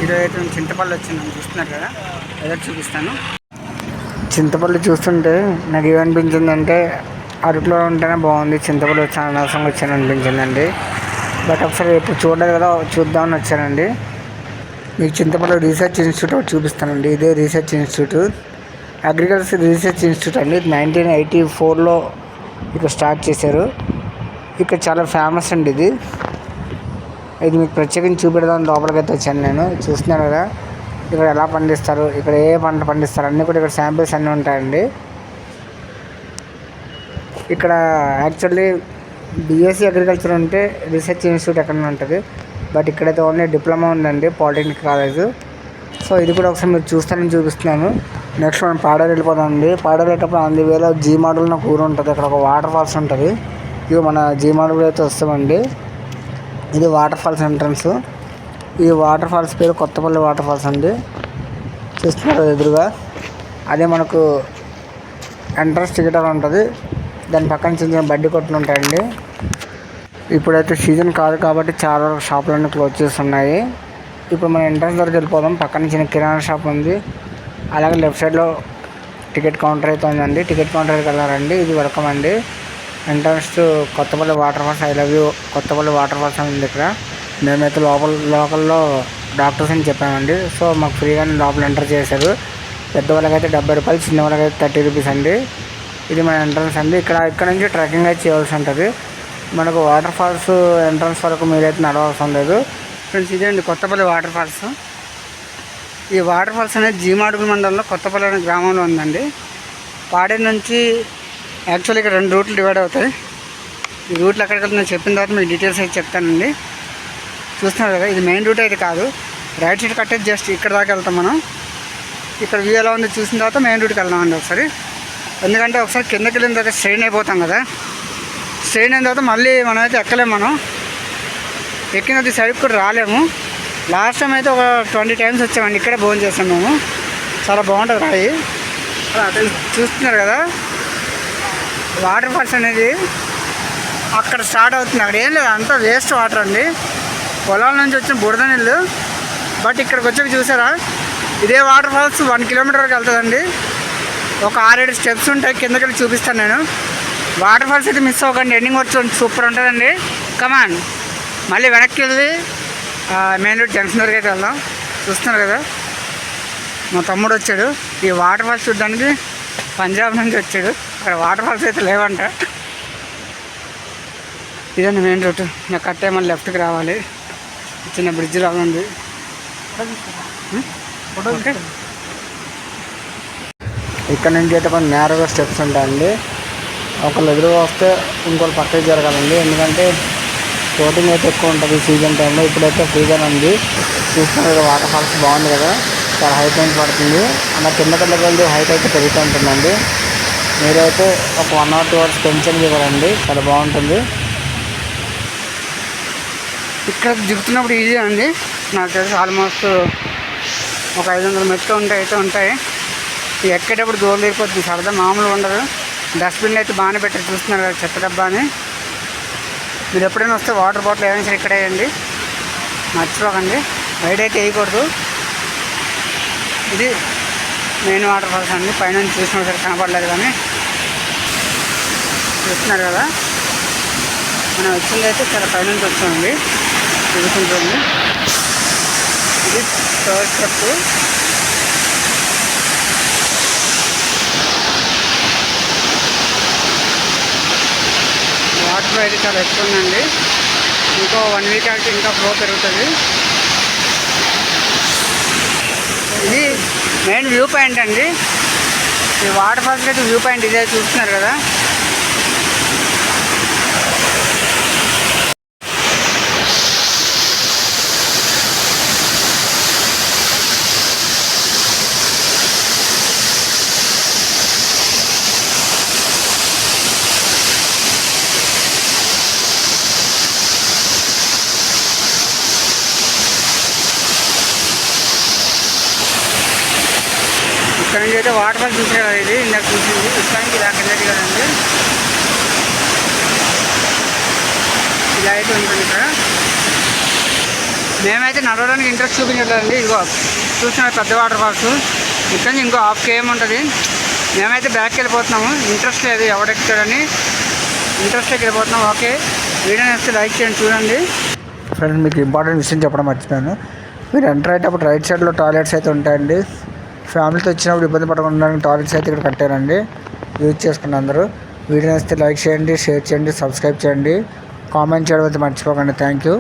ఈరోజు అయితే నేను చింతపల్లి వచ్చిందని చూస్తున్నారు కదా, ఎదురు చూపిస్తాను. చింతపల్లి చూస్తుంటే నాకు ఏమనిపించిందంటే అరకులో ఉంటేనే బాగుంది, చింతపల్లి వచ్చాను అనవసరంగా వచ్చాను అనిపించిందండి. బట్ ఒకసారి ఇప్పుడు చూడలేదు కదా, చూద్దామని వచ్చానండి. మీకు చింతపల్లి రీసెర్చ్ ఇన్స్టిట్యూట్ ఒకటి చూపిస్తానండి. ఇదే research institute, agriculture research institute అండి. 1984లో ఇక్కడ స్టార్ట్ చేశారు. ఇక్కడ చాలా ఫేమస్ అండి ఇది. మీకు ప్రత్యేకించి చూపెడదామని లోపలికి అయితే వచ్చాను నేను. చూస్తున్నాను కదా ఇక్కడ ఎలా పండిస్తారు, ఇక్కడ ఏ పంట పండిస్తారు అన్నీ కూడా ఇక్కడ శాంపిల్స్ అన్నీ ఉంటాయండి. ఇక్కడ యాక్చువల్లీ బీఎస్సీ అగ్రికల్చర్ ఉంటే రీసెర్చ్ ఇన్స్టిట్యూట్ ఎక్కడ ఉంటుంది, బట్ ఇక్కడైతే ఓన్లీ డిప్లొమా ఉందండి, పాలిటెక్నిక్ కాలేజ్. సో ఇది కూడా ఒకసారి మీరు చూస్తారని చూపిస్తున్నాను. నెక్స్ట్ మనం పాడేరు వెళ్ళిపోదామండి. పాడేరు వెళ్ళేటప్పుడు ఆన్ ది వేలో జీ మోడల్ నాకు ఊరు ఉంటుంది, అక్కడ ఒక వాటర్ ఫాల్స్ ఉంటుంది. ఇవి మన జీ మోడల్ అయితే వస్తామండి. ఇది వాటర్ ఫాల్స్ ఎంట్రన్స్. ఈ వాటర్ ఫాల్స్ పేరు కొత్తపల్లి వాటర్ ఫాల్స్ అండి. చూస్తున్నారు ఎదురుగా, అదే మనకు ఎంట్రన్స్ టికెట్ అని ఉంటుంది. దాని పక్కన చిన్న చిన్న బడ్డీ కొట్లు ఉంటాయండి. ఇప్పుడైతే సీజన్ కాదు కాబట్టి చాలా షాపులన్నీ క్లోజ్ చేస్తున్నాయి. ఇప్పుడు మనం ఎంట్రన్స్ దగ్గరికి వెళ్ళిపోదాం. పక్కన చిన్న కిరాణా షాప్ ఉంది, అలాగే లెఫ్ట్ సైడ్లో టికెట్ కౌంటర్ అయితే ఉందండి. టికెట్ కౌంటర్కి వెళ్ళారండి. ఇది వెల్కమ్ అండి. Entrance to Kothapalli water falls. I love you Kothapalli water falls అని ఉంది ఇక్కడ. మేమైతే లోకల్లో డాక్టర్స్ అని చెప్పామండి. సో మాకు ఫ్రీగానే లోపల ఎంటర్ చేశారు. పెద్దవాళ్ళకైతే 70 రూపాయలు, చిన్న వాళ్ళకైతే 30 రూపీస్ అండి. ఇది మన ఎంట్రన్స్ అండి. ఇక్కడ నుంచి ట్రెక్కింగ్ అయితే చేయవలసి ఉంటుంది. మనకు వాటర్ ఫాల్స్ ఎంట్రన్స్ వరకు మీరైతే నడవవసరం లేదు ఫ్రెండ్స్. ఇదే అండి కొత్తపల్లి వాటర్ ఫాల్స్. ఈ వాటర్ ఫాల్స్ అనేది జీమాడుగుల మండలంలో కొత్తపల్లి అనే గ్రామంలో ఉందండి. పాడేరు నుంచి యాక్చువల్లీ ఇక్కడ 2 రూట్లు డివైడ్ అవుతాయి. ఈ రూట్లు ఎక్కడికి వెళ్తుందో చెప్పిన తర్వాత మీకు డీటెయిల్స్ అయితే చెప్తానండి. చూస్తున్నారు కదా, ఇది మెయిన్ రూట్ అయితే కాదు. రైట్ సైడ్ కట్టేది జస్ట్ ఇక్కడ దాకా వెళ్తాం మనం. ఇక్కడ వ్యూ ఎలా ఉంది చూసిన తర్వాత మెయిన్ రూట్కి వెళ్దామండి ఒకసారి. ఎందుకంటే ఒకసారి కిందకి వెళ్ళిన తర్వాత స్ట్రెయిన్ అయిపోతాం కదా. స్ట్రెయిన్ అయిన తర్వాత మళ్ళీ మనమైతే ఎక్కలేము. మనం ఎక్కినది సైడ్కి కూడా రాలేము. లాస్ట్ టైం అయితే ఒక 20 టైమ్స్ వచ్చామండి. ఇక్కడే భోజనం చేస్తాం మేము. చాలా బాగుంటుంది రాయి. చూస్తున్నారు కదా, వాటర్ ఫాల్స్ అనేది అక్కడ స్టార్ట్ అవుతుంది. అక్కడ ఏం లేదు, అంతా వేస్ట్ వాటర్ అండి. పొలాల నుంచి వచ్చిన బురద నీళ్ళు. బట్ ఇక్కడికి వచ్చాక చూసారా, ఇదే వాటర్ ఫాల్స్ 1 కిలోమీటర్ వరకు వెళ్తుందండి. ఒక 6-7 స్టెప్స్ ఉంటాయి. కిందకి వెళ్ళి చూపిస్తాను నేను. వాటర్ ఫాల్స్ అయితే మిస్ అవ్వకండి, ఎండింగ్ వచ్చి సూపర్ ఉంటుందండి. కమాన్, మళ్ళీ వెనక్కి వెళ్ళి మెయిన్ రోడ్ జంక్షన్ వరకు అయితే వెళ్దాం. చూస్తున్నారు కదా, మా తమ్ముడు వచ్చాడు ఈ వాటర్ ఫాల్స్ చూడడానికి. పంజాబ్ నుంచి వచ్చాడు. అక్కడ వాటర్ ఫాల్స్ అయితే లేవంట. ఇదండి మెయిన్ రూట్. నాకు కట్టే మళ్ళీ లెఫ్ట్కి రావాలి. చిన్న బ్రిడ్జ్ లాగా ఉంది. ఓకే, ఇక్కడ నుంచి అయితే కొన్ని నేరుగా స్టెప్స్ ఉంటాయండి. ఒకళ్ళు ఎదురుగా వస్తే ఇంకోళ్ళు పక్కకి జరగాలండి. ఎందుకంటే బోటింగ్ అయితే ఎక్కువ ఉంటుంది సీజన్ టైంలో. ఇప్పుడైతే ఫ్రీగానే ఉంది. చూస్తున్నారు కదా, వాటర్ ఫాల్స్ బాగుంది కదా, చాలా హైట్ నుంచి పడుతుంది. అలా కిందకి వెళ్ళి హైట్ అయితే పెరుగుతూ ఉంటుందండి. మీరైతే ఒక 1 or 2 hours పెంచండి ఇవ్వరండి, చాలా బాగుంటుంది. ఇక్కడ దిగుతున్నప్పుడు ఈజీ అండి. నాకు తెలిసి ఆల్మోస్ట్ ఒక 500 మెట్లు అయితే ఉంటాయి. ఎక్కేటప్పుడు దూరం తీరిపోతుంది, సరదా మామూలుగా ఉండదు. డస్ట్బిన్లు అయితే బాగానే పెట్టారు. చూస్తున్నారు కదా, చెత్త డబ్బా అని. మీరు ఎప్పుడైనా వస్తే వాటర్ బాటిల్ ఏమైనా సరే ఇక్కడే వేయండి, మర్చిపోకండి. బయట అయితే వేయకూడదు. ఇది మెయిన్ వాటర్ ఫాల్స్ అండి. పైన చూసిన సరే కనపడలేదు కానీ చూస్తున్నారు కదా, మనం వచ్చింది అయితే చాలా పైనుంచి వచ్చామండి. తిరుగుతుంటుంది. ఇది 3rd స్టెప్. వాటర్ అయితే చాలా ఎక్కువ ఉందండి. ఇంకో 1 వీక్ అయితే ఇంకా ఫ్లో పెరుగుతుంది. ఇది మెయిన్ వ్యూ పాయింట్ అండి. ఈ వాటర్ ఫాల్స్ అయితే వ్యూ పాయింట్ ఇదే. చూస్తున్నారు కదా, ఇక్కడ నుంచి అయితే వాటర్ ఫాల్స్ చూసే కదా, ఇది ఇందాక చూసింది. ఇక్కడ నుంచి ఇలా కిందకి కదండి, ఇలా అయితే ఉంటుంది. ఇక్కడ మేమైతే నడవడానికి ఇంట్రెస్ట్ చూపించట్లేదండి. ఇదిగో చూసిన పెద్ద వాటర్ ఫాల్స్ ఇక్కడ నుంచి ఇంకో 1/2 km ఉంటుంది. మేమైతే బ్యాక్కి వెళ్ళిపోతున్నాము. ఇంట్రెస్ట్ లేదు ఎవడెక్కాడని, ఇంట్రెస్ట్కి వెళ్ళిపోతున్నాం. ఓకే, వీడియో నచ్చితే లైక్ చేయండి, చూడండి. ఫ్రెండ్స్, మీకు ఇంపార్టెంట్ విషయం చెప్పడం మర్చిపోయాను. మీరు ఎంటర్ అయ్యేటప్పుడు రైట్ సైడ్లో టాయిలెట్స్ అయితే ఉంటాయండి. ఫ్యామిలీతో వచ్చినప్పుడు ఇబ్బంది పడకుండా టాయిలెట్స్ అయితే ఇక్కడ కట్టారండి. యూజ్ చేసుకున్న అందరూ. వీడియో నచ్చితే లైక్ చేయండి, షేర్ చేయండి, సబ్స్క్రైబ్ చేయండి, కామెంట్ చేయడం అయితే మర్చిపోకండి. Thank you.